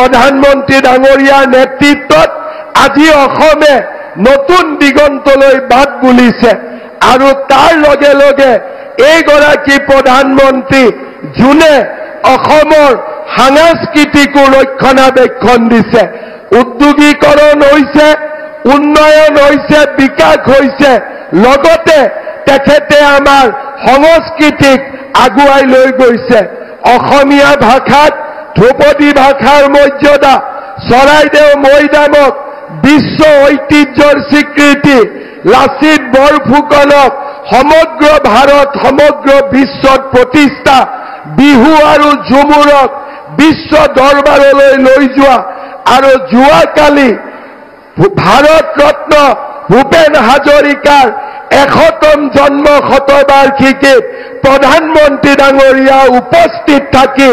প্ৰধানমন্ত্ৰী ডাঙৰীয়াৰ নেতৃত্বত আজি অসমে নতুন দিগন্তলৈ বাট বুলিছে আৰু তাৰ লগে লগে এইগৰাকী প্ৰধানমন্ত্ৰী যোনে অসমৰ সাংস্কৃতিকো ৰক্ষণাবেক্ষণ দিছে, উদ্যোগীকৰণ হৈছে, উন্নয়ন হৈছে, বিকাশ হৈছে, লগতে তেখেতে আমাৰ সংস্কৃতিক আগুৱাই লৈ গৈছে। অসমীয়া ভাষাত ধ্ৰুপদী ভাষাৰ মৰ্যাদা, চৰাইদেউ মৈদামক বিশ্ব ঐতিহ্যৰ স্বীকৃতি, লাচিত বৰফুকনক সমগ্ৰ ভাৰত সমগ্ৰ বিশ্বত প্ৰতিষ্ঠা, বিহু আৰু ঝুমুৰক বিশ্ব দৰবাৰলৈ লৈ যোৱা আৰু যোৱাকালি ভাৰত ৰত্ন ভূপেন হাজৰিকাৰ 100তম জন্ম শতবাৰ্ষিকীত প্ৰধানমন্ত্ৰী ডাঙৰীয়া উপস্থিত থাকি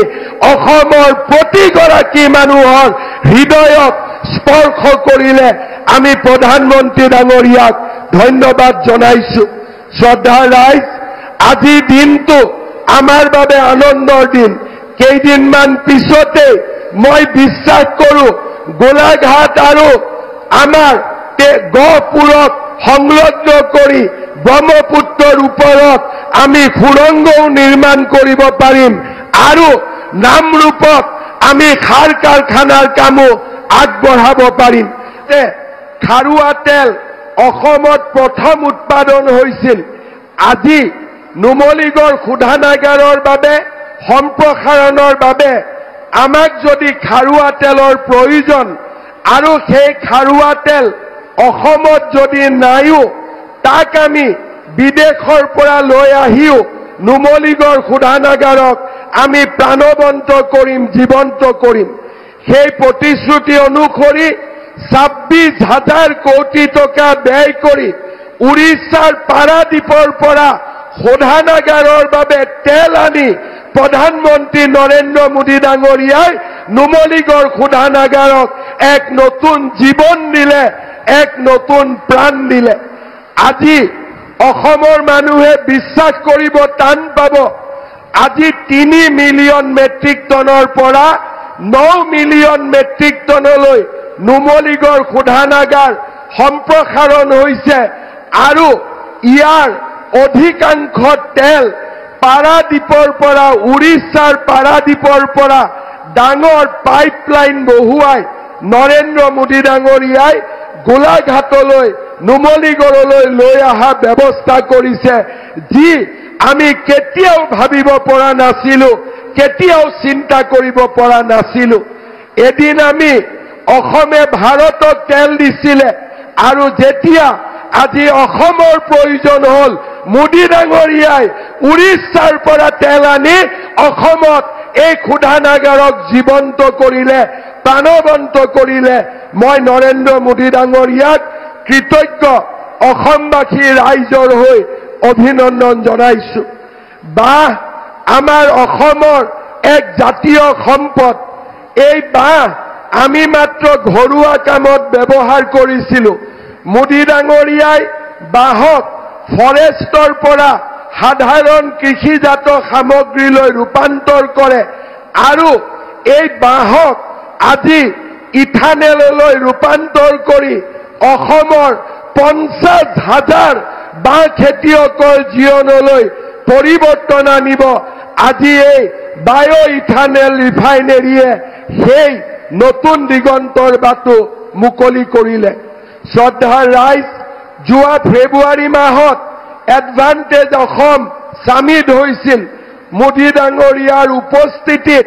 অসমৰ প্ৰতিগৰাকী মানুহৰ হৃদয়ক স্পৰ্শ কৰিলে। আমি প্ৰধানমন্ত্ৰী ডাঙৰীয়াক ধন্যবাদ জনাইছো। শ্ৰদ্ধাৰ ৰাইজ, আজি দিনটো আমাৰ বাবে আনন্দৰ দিন। কেইদিনমান পিছতে মই বিশ্বাস কৰোঁ গোলাঘাট আৰু আমাৰ গহপুৰক সংলগ্ন কৰি ব্ৰহ্মপুত্ৰৰ ওপৰত আমি সুৰংগও নিৰ্মাণ কৰিব পাৰিম আৰু নামৰূপত আমি সাৰ কাৰখানাৰ কামো আগবঢ়াব পাৰিম। খাৰুৱা তেল অসমত প্ৰথম উৎপাদন হৈছিল। আজি নুমলীগড় শোধনাগাৰৰ বাবে সম্প্ৰসাৰণৰ বাবে আমাক যদি খাৰুৱা তেলৰ প্ৰয়োজন আৰু সেই খাৰুৱা তেল অসমত যদি নাইও, তাক আমি বিদেশৰ পৰা লৈ আহিও নুমলীগড় শোধনাগাৰক আমি প্ৰাণৱন্ত কৰিম, জীৱন্ত কৰিম। সেই প্ৰতিশ্ৰুতি অনুসৰি 26,000 কোটি টকা ব্যয় কৰি উৰিষ্যাৰ পাৰাদ্বীপৰ পৰা শোধনাগাৰৰ বাবে তেল আনি প্ৰধানমন্ত্ৰী নৰেন্দ্ৰ মোদী ডাঙৰীয়াই নুমলীগড় শোধনাগাৰক এক নতুন জীৱন দিলে, এক নতুন প্ৰাণ দিলে। আজি অসমৰ মানুহে বিশ্বাস কৰিব টান পাব, আজি 3 মিলিয়ন মেট্ৰিক টনৰ পৰা 9 মিলিয়ন মেট্ৰিক টনলৈ নুমলীগড় শোধনাগাৰ সম্প্ৰসাৰণ হৈছে আৰু ইয়াৰ অধিকাংশ তেল পাৰাদ্বীপৰ পৰা, উৰিষ্যাৰ পাৰাদ্বীপৰ পৰা ডাঙৰ পাইপলাইন বহুৱাই নৰেন্দ্ৰ মোদী ডাঙৰীয়াই গোলাঘাটলৈ, নুমলীগড়লৈ লৈ অহা ব্যৱস্থা কৰিছে, যি আমি কেতিয়াও ভাবিব পৰা নাছিলো, কেতিয়াও চিন্তা কৰিব পৰা নাছিলো। এদিন আমি অসমে ভাৰতক তেল দিছিলে আৰু যেতিয়া আজি অসমৰ প্ৰয়োজন হ'ল, মোদী ডাঙৰীয়াই উৰিষ্যাৰ পৰা তেল আনি অসমত এই শোধনাগাৰক জীৱন্ত কৰিলে, প্ৰাণৱন্ত কৰিলে। মই নৰেন্দ্ৰ মোদী ডাঙৰীয়াক কৃতজ্ঞ অসমবাসী ৰাইজৰ হৈ অভিনন্দন জনাইছো। বাঁহ আমাৰ অসমৰ এক জাতীয় সম্পদ। এই বাঁহ আমি মাত্ৰ ঘৰুৱা কামত ব্যৱহাৰ কৰিছিলো। মোদী ডাঙৰীয়াই বাঁহক ফৰেষ্টৰ পৰা সাধাৰণ কৃষিজাত সামগ্ৰীলৈ ৰূপান্তৰ কৰে আৰু এই বাঁহক আজি ইথানেললৈ ৰূপান্তৰ কৰি অসমৰ 50,000 বাঁহ খেতিয়কৰ জীৱনলৈ পৰিৱৰ্তন আনিব। আজি এই বায়' ইথানেল ৰিফাইনেৰীয়ে সেই নতুন দিগন্তৰ বাটু মুকলি কৰিলে। শ্ৰদ্ধাৰ ৰাইজ, যোৱা ফেব্ৰুৱাৰী মাহত এডভান্টেজ অসম সামিট হৈছিল। মোদী ডাঙৰীয়াৰ উপস্থিতিত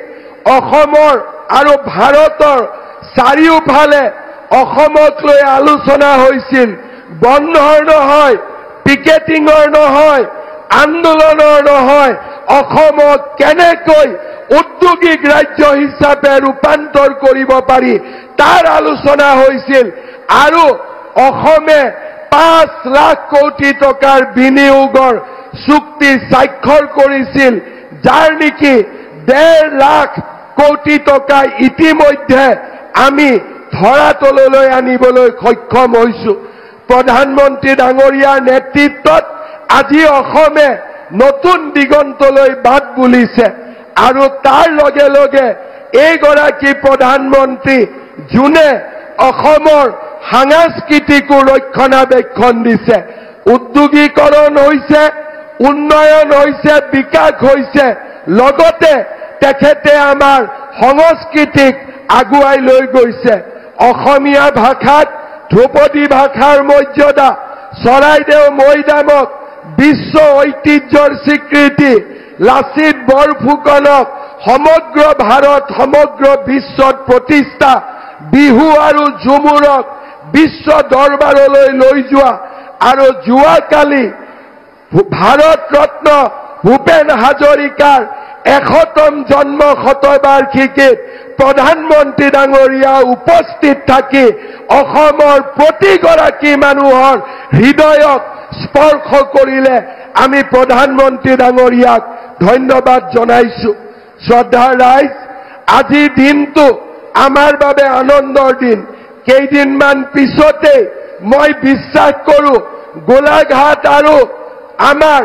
অসমৰ আৰু ভাৰতৰ চাৰিওফালে অসমক লৈ আলোচনা হৈছিল। বন্ধৰ নহয়, পিকেটিঙৰ নহয়, আন্দোলনৰ নহয়, অসমক কেনেকৈ উদ্যোগিক ৰাজ্য হিচাপে ৰূপান্তৰ কৰিব পাৰি তাৰ আলোচনা হৈছিল আৰু অসমে 5 লাখ কোটি টকাৰ বিনিয়োগৰ চুক্তি স্বাক্ষৰ কৰিছিল, যাৰ নেকি 1.5 লাখ কোটি টকা ইতিমধ্যে আমি ধৰাতললৈ আনিবলৈ সক্ষম হৈছো। প্ৰধানমন্ত্ৰী ডাঙৰীয়াৰ নেতৃত্বত আজি অসমে নতুন দিগন্তলৈ বাট বুলিছে আৰু তাৰ লগে লগে এইগৰাকী প্ৰধানমন্ত্ৰী যোনে অসমৰ সাংস্কৃতিকো ৰক্ষণাবেক্ষণ দিছে, উদ্যোগীকৰণ হৈছে, উন্নয়ন হৈছে, বিকাশ হৈছে, লগতে তেখেতে আমাৰ সংস্কৃতিক আগুৱাই লৈ গৈছে। অসমীয়া ভাষাত ধ্ৰুপদী ভাষাৰ মৰ্যাদা, চৰাইদেউ মৈদামক বিশ্ব ঐতিহ্যৰ স্বীকৃতি, লাচিত বৰফুকনক সমগ্ৰ ভাৰত সমগ্ৰ বিশ্বত প্ৰতিষ্ঠা, বিহু আৰু ঝুমুৰক বিশ্ব দৰবাৰলৈ লৈ যোৱা, আৰু যোৱাকালি ভাৰত ৰত্ন ভূপেন হাজৰিকাৰ 100তম জন্ম শতবাৰ্ষিকীত প্ৰধানমন্ত্ৰী ডাঙৰীয়া উপস্থিত থাকি অসমৰ প্ৰতিগৰাকী মানুহৰ হৃদয়ক স্পৰ্শ কৰিলে আমি প্ৰধানমন্ত্ৰী ডাঙৰীয়াক ধন্যবাদ জনাইছো। শ্ৰদ্ধাৰ ৰাইজ, আজিৰ দিনটো আমাৰ বাবে আনন্দৰ দিন। কেইদিনমান পিছতে মই বিশ্বাস কৰোঁ গোলাঘাট আৰু আমাৰ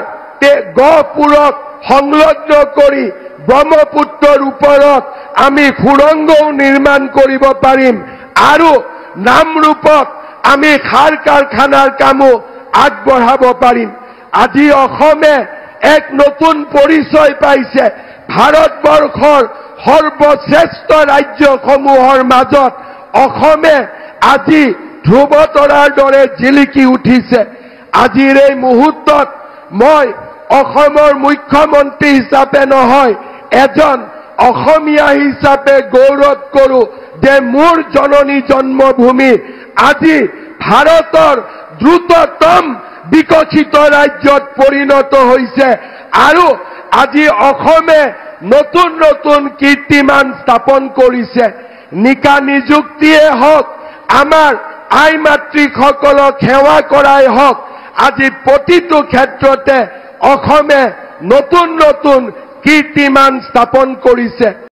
গহপুৰক সংলগ্ন কৰি ব্ৰহ্মপুত্ৰৰ ওপৰত আমি সুৰংগও নিৰ্মাণ কৰিব পাৰিম আৰু নামৰূপত আমি সাৰ কাৰখানাৰ কামো আগবঢ়াব পাৰিম। আজি অসমে এক নতুন পৰিচয় পাইছে। ভাৰতবৰ্ষৰ সৰ্বশ্ৰেষ্ঠ ৰাজ্যসমূহৰ মাজত অসমে আজি ধ্ৰুৱতৰাৰ দৰে জিলিকি উঠিছে। আজিৰ এই মুহূৰ্তত মই অসমৰ মুখ্যমন্ত্ৰী হিচাপে নহয়, এজন অসমীয়া হিচাপে গৌৰৱ কৰোঁ যে মোৰ জননী জন্মভূমি আজি ভাৰতৰ দ্ৰুততম বিকশিত ৰাজ্যত পৰিণত হৈছে আৰু আজি অসমে নতুন নতুন কীৰ্তিমান স্থাপন কৰিছে। নিকা নিযুক্তিয়ে হওক, আমাৰ আই মাতৃসকলক সেৱা কৰাই হওক, আজি প্ৰতিটো ক্ষেত্ৰতে অসমে নতুন নতুন কীৰ্তিমান স্থাপন কৰিছে।